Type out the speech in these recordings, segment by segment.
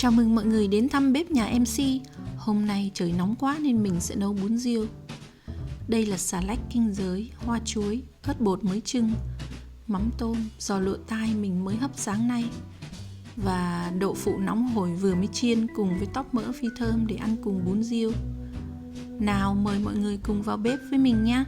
Chào mừng mọi người đến thăm bếp nhà MC. Hôm nay trời nóng quá nên mình sẽ nấu bún riêu. Đây là xà lách kinh giới, hoa chuối, ớt bột mới chưng, mắm tôm, giò lụa tai mình mới hấp sáng nay, và đậu phụ nóng hổi vừa mới chiên cùng với tóp mỡ phi thơm để ăn cùng bún riêu. Nào, mời mọi người cùng vào bếp với mình nhé.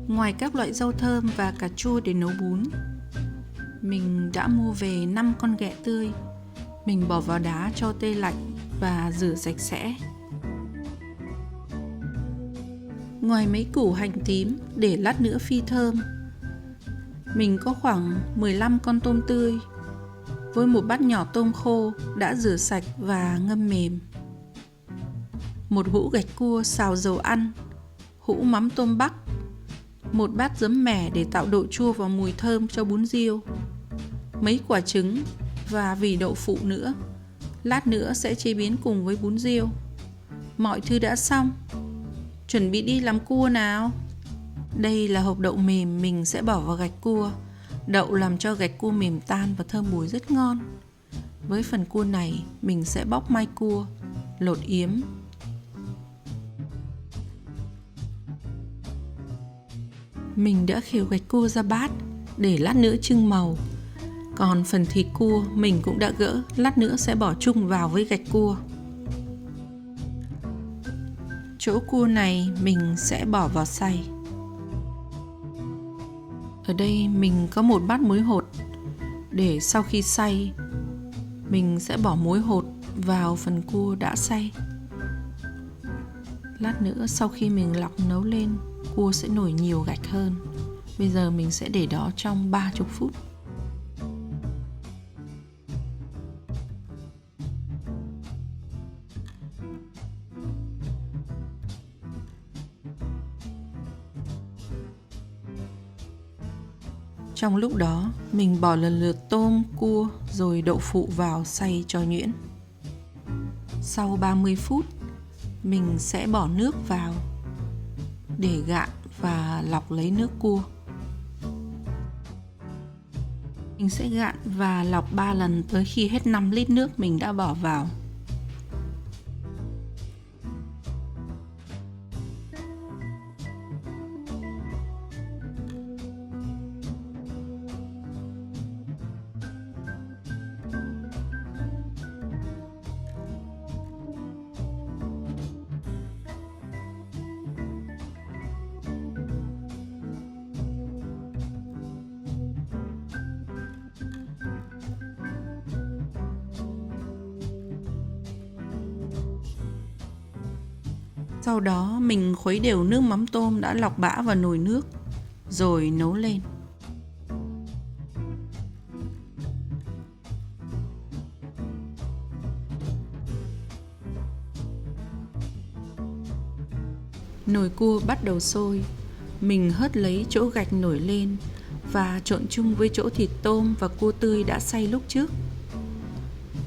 Ngoài các loại rau thơm và cà chua để nấu bún, mình đã mua về 5 con ghẹ tươi. Mình bỏ vào đá cho tê lạnh và rửa sạch sẽ. Ngoài mấy củ hành tím để lát nữa phi thơm, mình có khoảng 15 con tôm tươi với một bát nhỏ tôm khô đã rửa sạch và ngâm mềm. Một hũ gạch cua xào dầu ăn, hũ mắm tôm bắc, một bát giấm mẻ để tạo độ chua và mùi thơm cho bún riêu, mấy quả trứng và vỉ đậu phụ nữa. Lát nữa sẽ chế biến cùng với bún riêu. Mọi thứ đã xong, chuẩn bị đi làm cua nào. Đây là hộp đậu mềm mình sẽ bỏ vào gạch cua. Đậu làm cho gạch cua mềm tan và thơm bùi rất ngon. Với phần cua này, mình sẽ bóc mai cua, lột yếm. Mình đã khều gạch cua ra bát để lát nữa trưng màu. Còn phần thịt cua mình cũng đã gỡ, lát nữa sẽ bỏ chung vào với gạch cua. Chỗ cua này mình sẽ bỏ vào xay. Ở đây mình có một bát muối hột, để sau khi xay mình sẽ bỏ muối hột vào phần cua đã xay. Lát nữa sau khi mình lọc nấu lên, cua sẽ nổi nhiều gạch hơn. Bây giờ mình sẽ để đó trong 30 phút. Trong lúc đó, mình bỏ lần lượt tôm, cua rồi đậu phụ vào xay cho nhuyễn. Sau 30 phút, mình sẽ bỏ nước vào để gạn và lọc lấy nước cua. Mình sẽ gạn và lọc 3 lần tới khi hết 5 lít nước mình đã bỏ vào. Sau đó mình khuấy đều nước mắm tôm đã lọc bã vào nồi nước, rồi nấu lên. Nồi cua bắt đầu sôi, mình hớt lấy chỗ gạch nổi lên và trộn chung với chỗ thịt tôm và cua tươi đã xay lúc trước.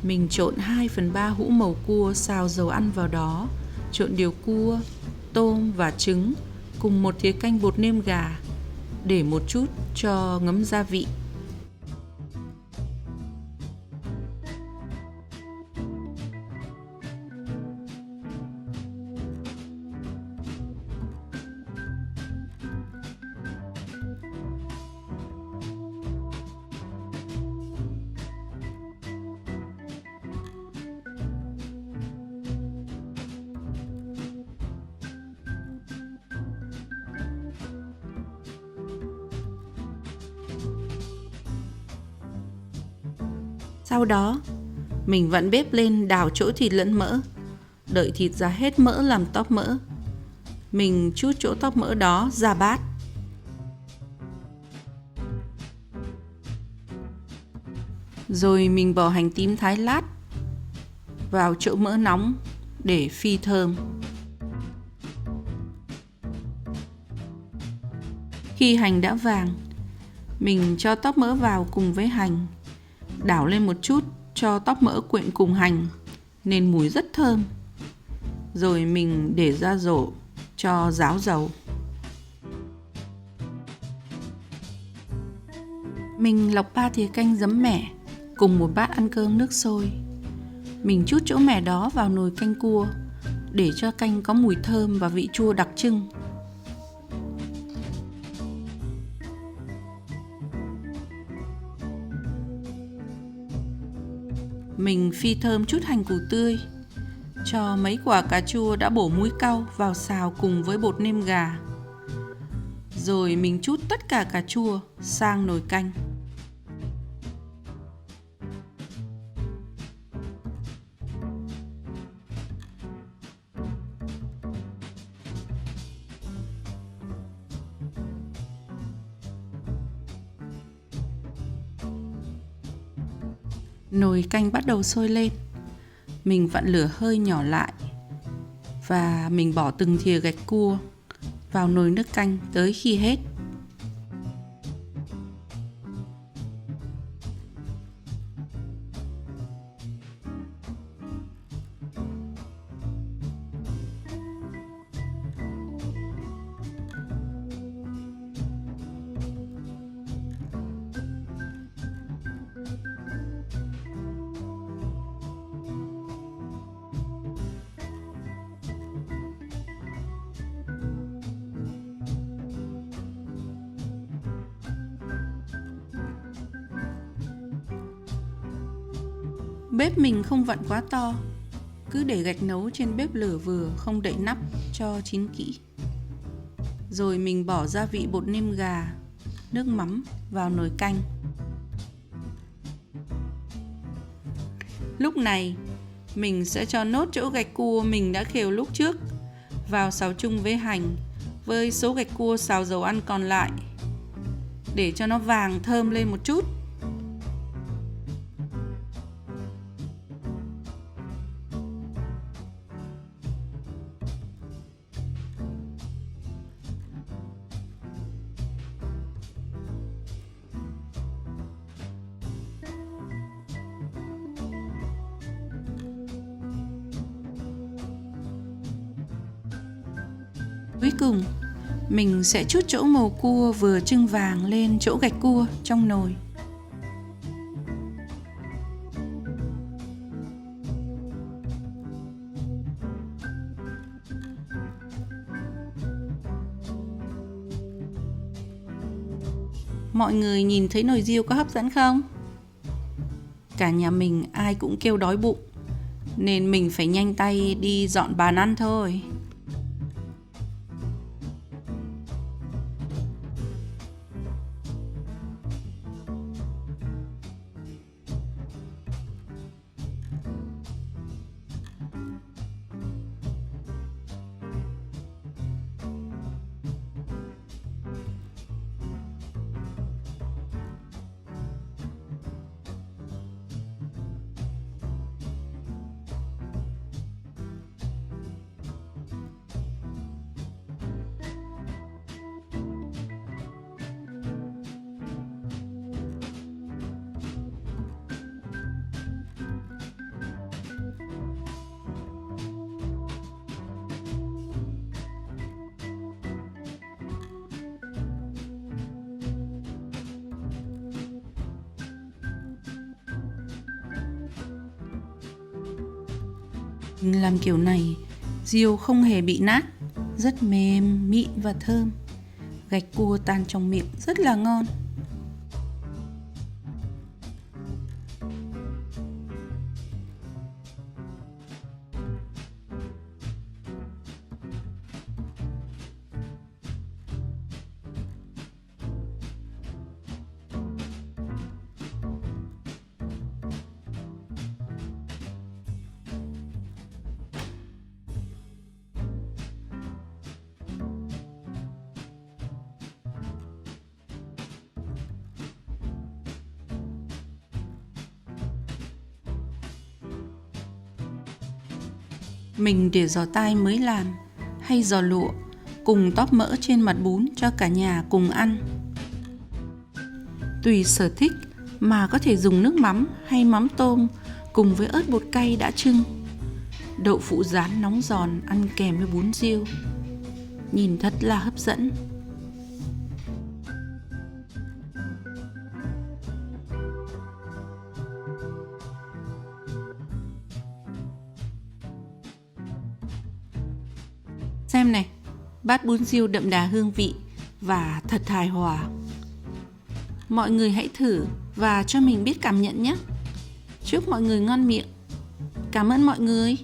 Mình trộn 2/3 hũ màu cua xào dầu ăn vào đó, trộn đều cua, tôm và trứng cùng một thìa canh bột nêm gà, để một chút cho ngấm gia vị. Sau đó, mình vặn bếp lên đảo chỗ thịt lẫn mỡ, đợi thịt ra hết mỡ làm tóp mỡ. Mình trút chỗ tóp mỡ đó ra bát. Rồi mình bỏ hành tím thái lát vào chỗ mỡ nóng để phi thơm. Khi hành đã vàng, mình cho tóp mỡ vào cùng với hành, đảo lên một chút cho tóp mỡ quyện cùng hành nên mùi rất thơm. Rồi mình để ra rổ cho ráo dầu. Mình lọc 3 thìa canh giấm mẻ cùng một bát ăn cơm nước sôi. Mình trút chỗ mẻ đó vào nồi canh cua để cho canh có mùi thơm và vị chua đặc trưng. Mình phi thơm chút hành củ tươi, cho mấy quả cà chua đã bổ múi cau vào xào cùng với bột nêm gà. Rồi mình trút tất cả cà chua sang nồi canh. Nồi canh bắt đầu sôi lên. Mình vặn lửa hơi nhỏ lại và mình bỏ từng thìa gạch cua vào nồi nước canh tới khi hết. Bếp mình không vặn quá to, cứ để gạch nấu trên bếp lửa vừa, không đậy nắp cho chín kỹ. Rồi mình bỏ gia vị bột nêm gà, nước mắm vào nồi canh. Lúc này, mình sẽ cho nốt chỗ gạch cua mình đã khều lúc trước vào xào chung với hành, với số gạch cua xào dầu ăn còn lại, để cho nó vàng thơm lên một chút. Cuối cùng, mình sẽ trút chỗ màu cua vừa chưng vàng lên chỗ gạch cua trong nồi. Mọi người nhìn thấy nồi riêu có hấp dẫn không? Cả nhà mình ai cũng kêu đói bụng, nên mình phải nhanh tay đi dọn bàn ăn thôi. Mình làm kiểu này, riêu không hề bị nát, rất mềm, mịn và thơm. Gạch cua tan trong miệng rất là ngon. Mình để giò tai mới làm hay giò lụa cùng tóp mỡ trên mặt bún cho cả nhà cùng ăn. Tùy sở thích mà có thể dùng nước mắm hay mắm tôm cùng với ớt bột cay đã chưng. Đậu phụ rán nóng giòn ăn kèm với bún riêu, nhìn thật là hấp dẫn. Xem này, bát bún riêu đậm đà hương vị và thật hài hòa. Mọi người hãy thử và cho mình biết cảm nhận nhé. Chúc mọi người ngon miệng. Cảm ơn mọi người.